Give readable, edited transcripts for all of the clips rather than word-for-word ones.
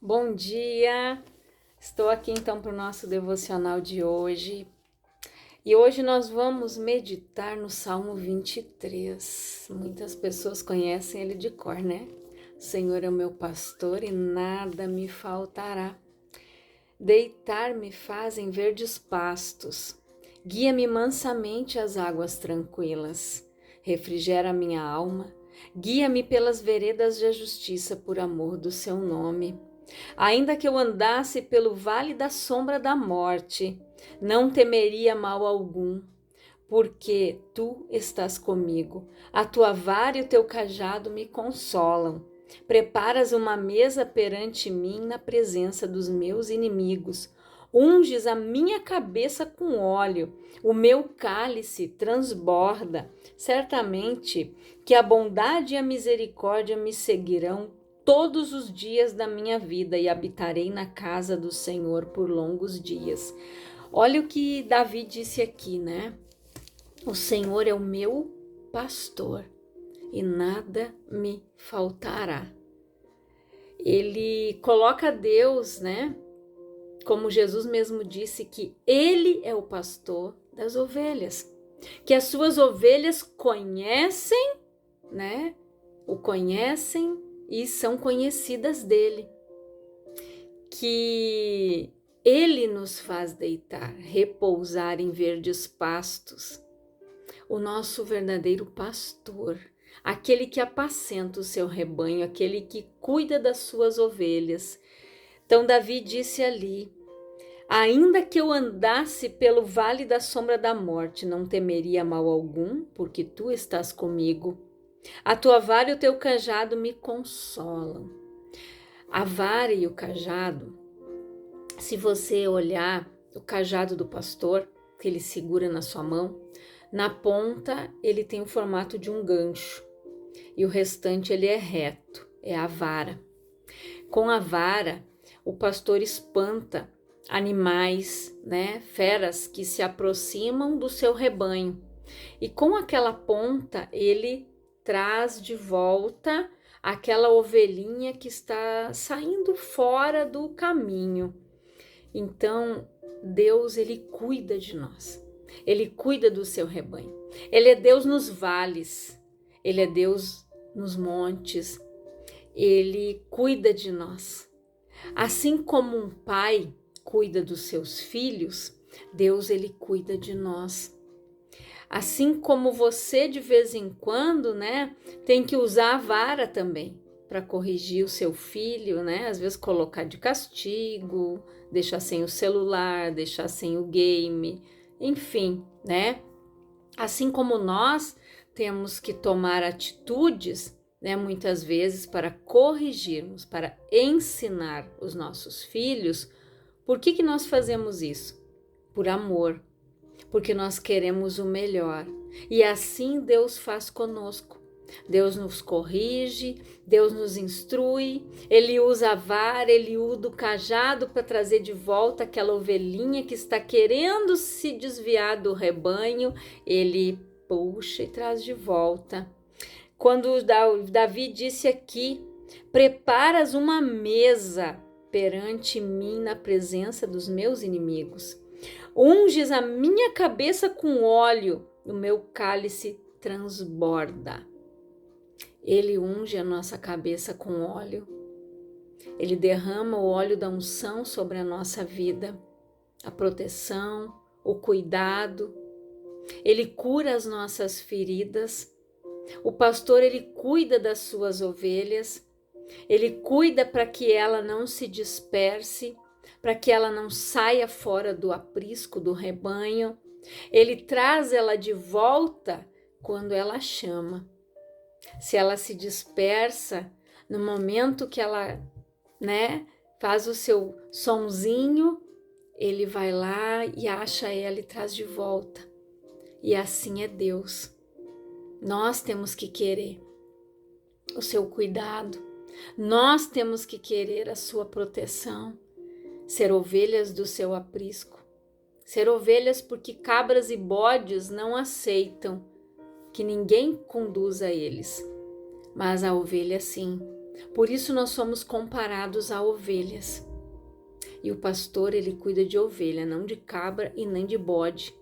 Bom dia! Estou aqui então para o nosso devocional de hoje. E hoje nós vamos meditar no Salmo 23. Muitas pessoas conhecem ele de cor, né? O Senhor é o meu pastor e nada me faltará. Deitar-me faz em verdes pastos. Guia-me mansamente às águas tranquilas. Refrigera minha alma. Guia-me pelas veredas da justiça por amor do seu nome. Ainda que eu andasse pelo vale da sombra da morte, não temeria mal algum, porque tu estás comigo. A tua vara e o teu cajado me consolam. Preparas uma mesa perante mim na presença dos meus inimigos. Unges a minha cabeça com óleo, o meu cálice transborda. Certamente que a bondade e a misericórdia me seguirão todos os dias da minha vida e habitarei na casa do Senhor por longos dias. Olha o que Davi disse aqui, né? O Senhor é o meu pastor e nada me faltará. Ele coloca Deus, né? Como Jesus mesmo disse, que Ele é o pastor das ovelhas, que as suas ovelhas conhecem, né? O conhecem e são conhecidas dele, que Ele nos faz deitar, repousar em verdes pastos, o nosso verdadeiro pastor, aquele que apacenta o seu rebanho, aquele que cuida das suas ovelhas. Então Davi disse ali: ainda que eu andasse pelo vale da sombra da morte, não temeria mal algum, porque tu estás comigo. A tua vara e o teu cajado me consolam. A vara e o cajado, se você olhar o cajado do pastor, que ele segura na sua mão, na ponta ele tem o formato de um gancho e o restante ele é reto, é a vara. Com a vara, o pastor espanta animais, né, feras que se aproximam do seu rebanho. E com aquela ponta ele traz de volta aquela ovelhinha que está saindo fora do caminho. Então, Deus, ele cuida de nós. Ele cuida do seu rebanho. Ele é Deus nos vales. Ele é Deus nos montes. Ele cuida de nós. Assim como um pai cuida dos seus filhos, Deus, ele cuida de nós. Assim como você de vez em quando, né, tem que usar a vara também para corrigir o seu filho, né? Às vezes colocar de castigo, deixar sem o celular, deixar sem o game, enfim, né? Assim como nós temos que tomar atitudes, né, muitas vezes para corrigirmos, para ensinar os nossos filhos. Por que nós fazemos isso? Por amor, porque nós queremos o melhor. E assim Deus faz conosco. Deus nos corrige, Deus nos instrui, Ele usa a vara, Ele usa o cajado para trazer de volta aquela ovelhinha que está querendo se desviar do rebanho, Ele puxa e traz de volta. Quando Davi disse aqui: preparas uma mesa perante mim na presença dos meus inimigos. Unges a minha cabeça com óleo, o meu cálice transborda. Ele unge a nossa cabeça com óleo. Ele derrama o óleo da unção sobre a nossa vida, a proteção, o cuidado. Ele cura as nossas feridas. O pastor, ele cuida das suas ovelhas. Ele cuida para que ela não se disperse, para que ela não saia fora do aprisco do rebanho. Ele traz ela de volta quando ela chama. Se ela se dispersa, no momento que ela, né, faz o seu sonzinho, ele vai lá e acha ela e traz de volta. E assim é Deus. Nós temos que querer o seu cuidado. Nós temos que querer a sua proteção. Ser ovelhas do seu aprisco. Ser ovelhas porque cabras e bodes não aceitam que ninguém conduza eles. Mas a ovelha sim. Por isso nós somos comparados a ovelhas. E o pastor, ele cuida de ovelha, não de cabra e nem de bode.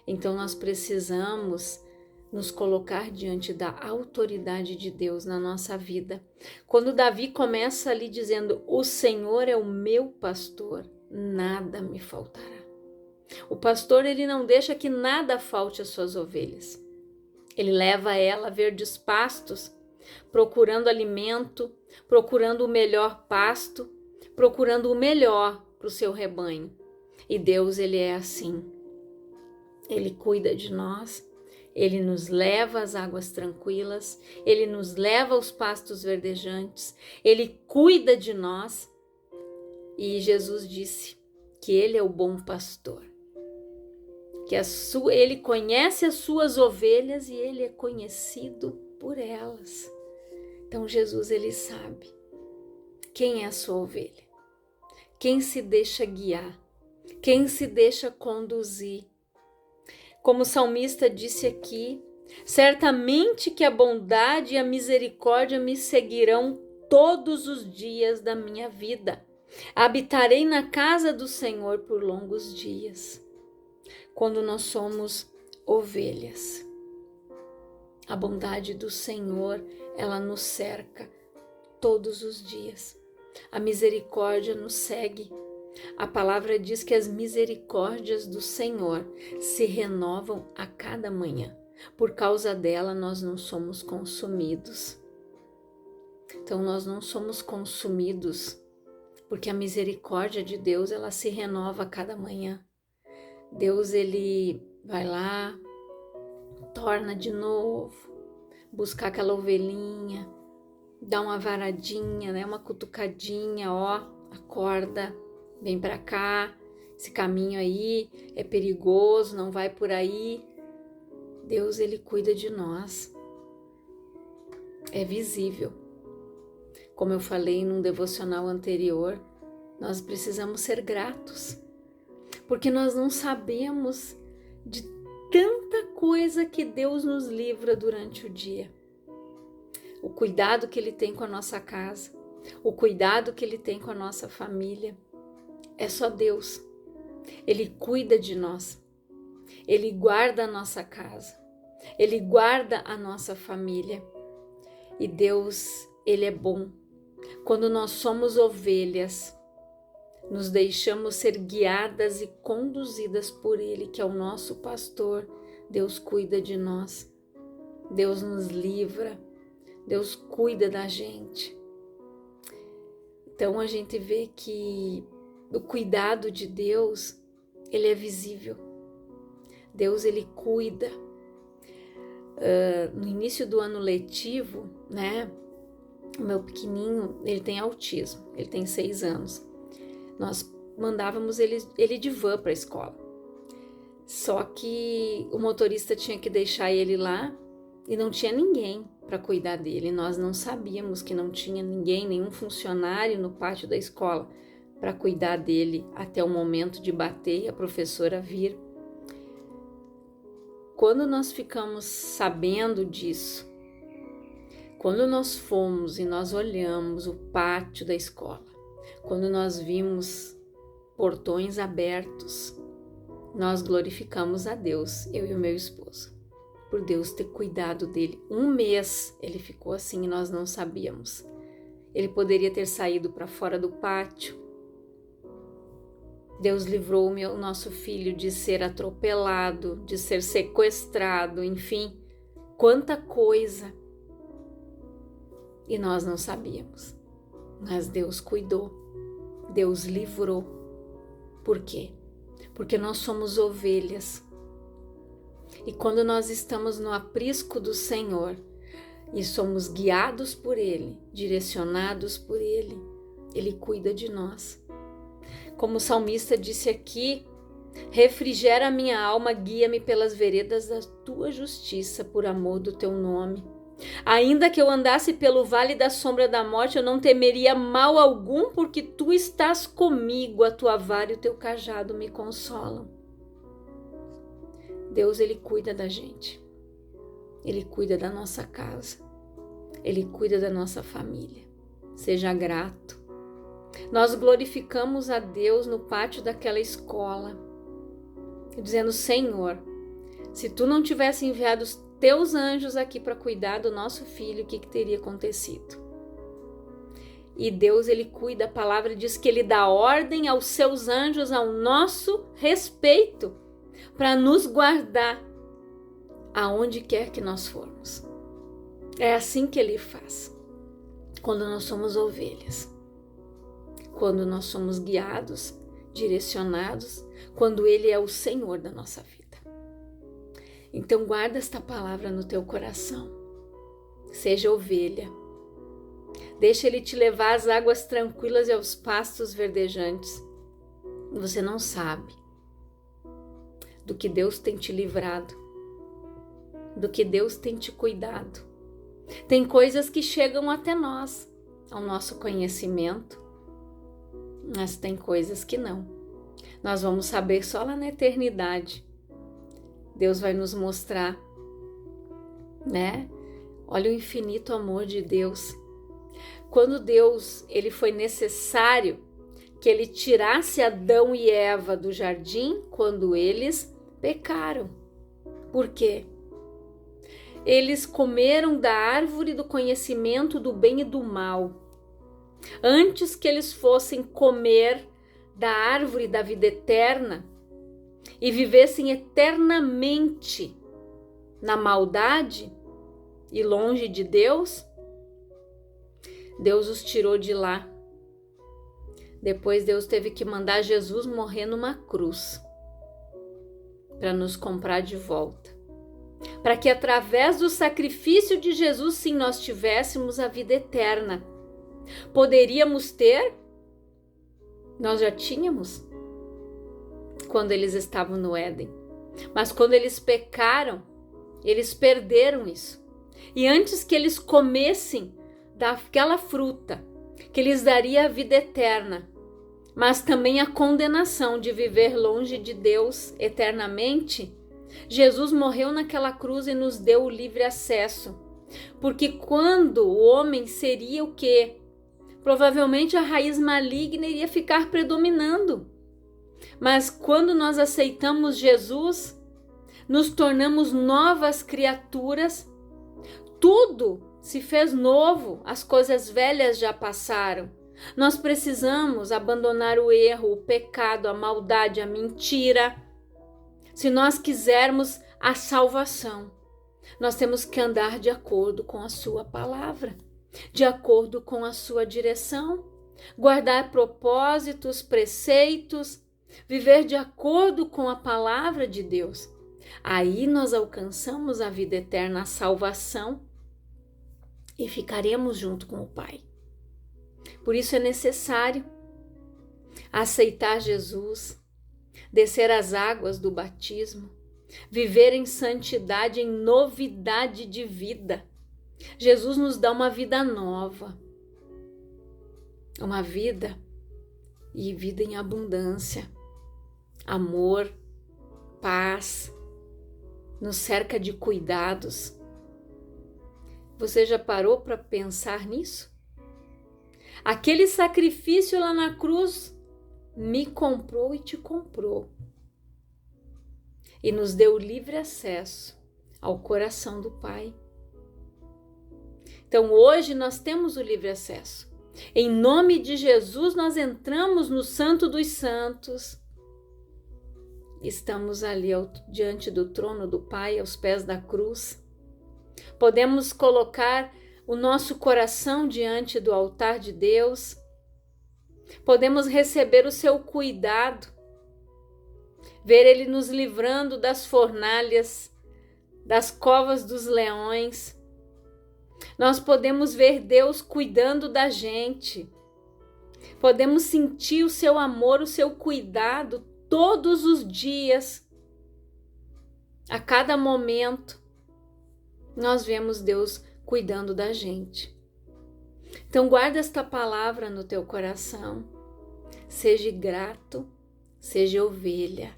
Então nós precisamos nos colocar diante da autoridade de Deus na nossa vida. Quando Davi começa ali dizendo: o Senhor é o meu pastor, nada me faltará. O pastor, ele não deixa que nada falte às suas ovelhas. Ele leva ela a verdes pastos, procurando alimento, procurando o melhor pasto, procurando o melhor para o seu rebanho. E Deus, ele é assim. Ele cuida de nós, ele nos leva às águas tranquilas, ele nos leva aos pastos verdejantes, ele cuida de nós. E Jesus disse que ele é o bom pastor, que ele conhece as suas ovelhas e ele é conhecido por elas. Então Jesus, ele sabe quem é a sua ovelha, quem se deixa guiar, quem se deixa conduzir. Como o salmista disse aqui: certamente que a bondade e a misericórdia me seguirão todos os dias da minha vida. Habitarei na casa do Senhor por longos dias. Quando nós somos ovelhas, a bondade do Senhor, ela nos cerca todos os dias. A misericórdia nos segue. A palavra diz que as misericórdias do Senhor se renovam a cada manhã. Por causa dela, nós não somos consumidos. Então, nós não somos consumidos, porque a misericórdia de Deus, ela se renova a cada manhã. Deus, ele vai lá, torna de novo, buscar aquela ovelhinha, dá uma varadinha, né, uma cutucadinha, ó, acorda, vem para cá, esse caminho aí é perigoso, não vai por aí. Deus, ele cuida de nós. É visível. Como eu falei num devocional anterior, nós precisamos ser gratos, porque nós não sabemos de tanta coisa que Deus nos livra durante o dia. O cuidado que ele tem com a nossa casa, o cuidado que ele tem com a nossa família. É só Deus. Ele cuida de nós. Ele guarda a nossa casa. Ele guarda a nossa família. E Deus, ele é bom. Quando nós somos ovelhas, nos deixamos ser guiadas e conduzidas por ele, que é o nosso pastor. Deus cuida de nós. Deus nos livra. Deus cuida da gente. Então a gente vê que o cuidado de Deus, ele é visível. Deus, ele cuida. No início do ano letivo, né? O meu pequenininho, ele tem autismo, ele tem 6 anos. Nós mandávamos ele de van para a escola. Só que o motorista tinha que deixar ele lá e não tinha ninguém para cuidar dele. Nós não sabíamos que não tinha ninguém, nenhum funcionário no pátio da escola para cuidar dele até o momento de bater e a professora vir. Quando nós ficamos sabendo disso, quando nós fomos e nós olhamos o pátio da escola, quando nós vimos portões abertos, nós glorificamos a Deus, eu e o meu esposo, por Deus ter cuidado dele. 1 mês ele ficou assim e nós não sabíamos. Ele poderia ter saído para fora do pátio. Deus livrou o nosso filho de ser atropelado, de ser sequestrado, enfim, quanta coisa. E nós não sabíamos, mas Deus cuidou, Deus livrou. Por quê? Porque nós somos ovelhas. E quando nós estamos no aprisco do Senhor e somos guiados por Ele, direcionados por Ele, Ele cuida de nós. Como o salmista disse aqui: refrigera a minha alma, guia-me pelas veredas da tua justiça, por amor do teu nome. Ainda que eu andasse pelo vale da sombra da morte, eu não temeria mal algum, porque tu estás comigo, a tua vara e o teu cajado me consolam. Deus, ele cuida da gente. Ele cuida da nossa casa. Ele cuida da nossa família. seja grato. Nós glorificamos a Deus no pátio daquela escola, dizendo: Senhor, se tu não tivesse enviado os teus anjos aqui para cuidar do nosso filho, o que teria acontecido? E Deus, ele cuida, a palavra diz que ele dá ordem aos seus anjos ao nosso respeito, para nos guardar aonde quer que nós formos. É assim que ele faz, quando nós somos ovelhas, quando nós somos guiados, direcionados, quando ele é o Senhor da nossa vida. Então guarda esta palavra no teu coração. Seja ovelha. Deixa ele te levar às águas tranquilas e aos pastos verdejantes. Você não sabe do que Deus tem te livrado, do que Deus tem te cuidado. Tem coisas que chegam até nós, ao nosso conhecimento, mas tem coisas que não. Nós vamos saber só lá na eternidade. Deus vai nos mostrar, né? Olha o infinito amor de Deus. Quando Deus, ele foi necessário que ele tirasse Adão e Eva do jardim quando eles pecaram. Por quê? Eles comeram da árvore do conhecimento do bem e do mal. Antes que eles fossem comer da árvore da vida eterna e vivessem eternamente na maldade e longe de Deus, Deus os tirou de lá. Depois Deus teve que mandar Jesus morrer numa cruz para nos comprar de volta. Para que através do sacrifício de Jesus, sim, nós tivéssemos a vida eterna. Poderíamos ter? Nós já tínhamos quando eles estavam no Éden. Mas quando eles pecaram, eles perderam isso. E antes que eles comessem daquela fruta que lhes daria a vida eterna, mas também a condenação de viver longe de Deus eternamente, Jesus morreu naquela cruz e nos deu o livre acesso. Porque quando o homem seria o quê? Provavelmente a raiz maligna iria ficar predominando. Mas quando nós aceitamos Jesus, nos tornamos novas criaturas, tudo se fez novo, as coisas velhas já passaram. Nós precisamos abandonar o erro, o pecado, a maldade, a mentira. Se nós quisermos a salvação, nós temos que andar de acordo com a sua palavra, de acordo com a sua direção, guardar propósitos, preceitos, viver de acordo com a palavra de Deus. Aí nós alcançamos a vida eterna, a salvação, e ficaremos junto com o Pai. Por isso é necessário aceitar Jesus, descer as águas do batismo, viver em santidade, em novidade de vida. Jesus nos dá uma vida nova, uma vida e vida em abundância, amor, paz, nos cerca de cuidados. Você já parou para pensar nisso? Aquele sacrifício lá na cruz me comprou e te comprou. E nos deu livre acesso ao coração do Pai. Então hoje nós temos o livre acesso. Em nome de Jesus nós entramos no Santo dos Santos. Estamos ali diante do trono do Pai, aos pés da cruz. Podemos colocar o nosso coração diante do altar de Deus. Podemos receber o seu cuidado, ver Ele nos livrando das fornalhas, das covas dos leões. Nós podemos ver Deus cuidando da gente. Podemos sentir o seu amor, o seu cuidado todos os dias. A cada momento, nós vemos Deus cuidando da gente. Então guarda esta palavra no teu coração. Seja grato, seja ovelha.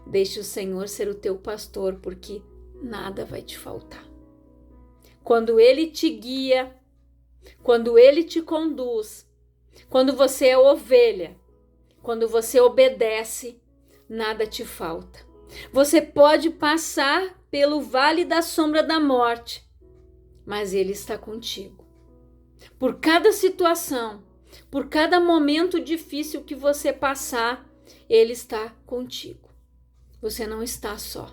Deixe o Senhor ser o teu pastor, porque nada vai te faltar. Quando Ele te guia, quando Ele te conduz, quando você é ovelha, quando você obedece, nada te falta. Você pode passar pelo vale da sombra da morte, mas Ele está contigo. Por cada situação, por cada momento difícil que você passar, Ele está contigo. Você não está só.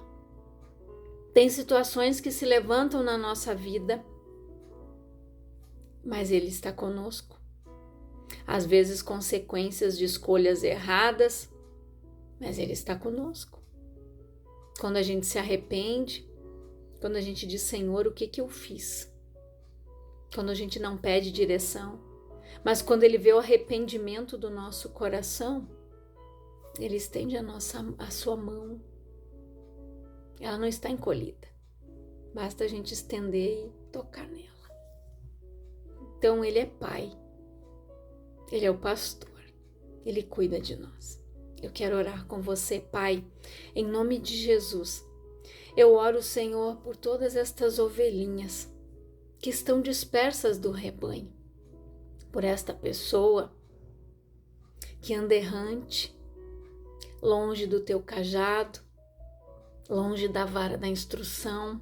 Tem situações que se levantam na nossa vida, mas Ele está conosco. Às vezes consequências de escolhas erradas, mas Ele está conosco. Quando a gente se arrepende, quando a gente diz, Senhor, o que eu fiz? Quando a gente não pede direção, mas quando Ele vê o arrependimento do nosso coração, Ele estende a sua mão. Ela não está encolhida. Basta a gente estender e tocar nela. Então Ele é Pai. Ele é o pastor. Ele cuida de nós. Eu quero orar com você, Pai, em nome de Jesus. Eu oro, Senhor, por todas estas ovelhinhas que estão dispersas do rebanho. Por esta pessoa que anda errante, longe do teu cajado, longe da vara da instrução,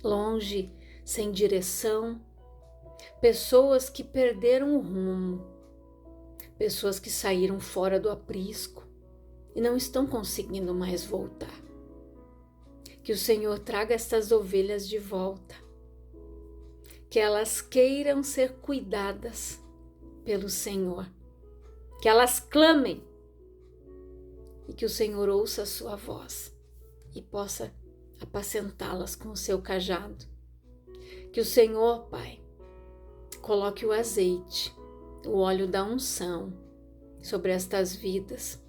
longe sem direção, pessoas que perderam o rumo, pessoas que saíram fora do aprisco e não estão conseguindo mais voltar. Que o Senhor traga estas ovelhas de volta, que elas queiram ser cuidadas pelo Senhor, que elas clamem e que o Senhor ouça a sua voz e possa apacentá-las com o seu cajado. Que o Senhor, Pai, coloque o azeite, o óleo da unção sobre estas vidas.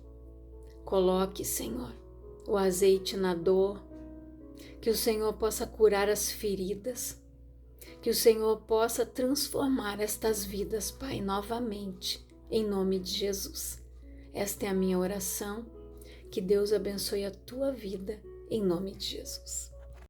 Coloque, Senhor, o azeite na dor, que o Senhor possa curar as feridas, que o Senhor possa transformar estas vidas, Pai, novamente, em nome de Jesus. Esta é a minha oração. Que Deus abençoe a tua vida, em nome de Jesus.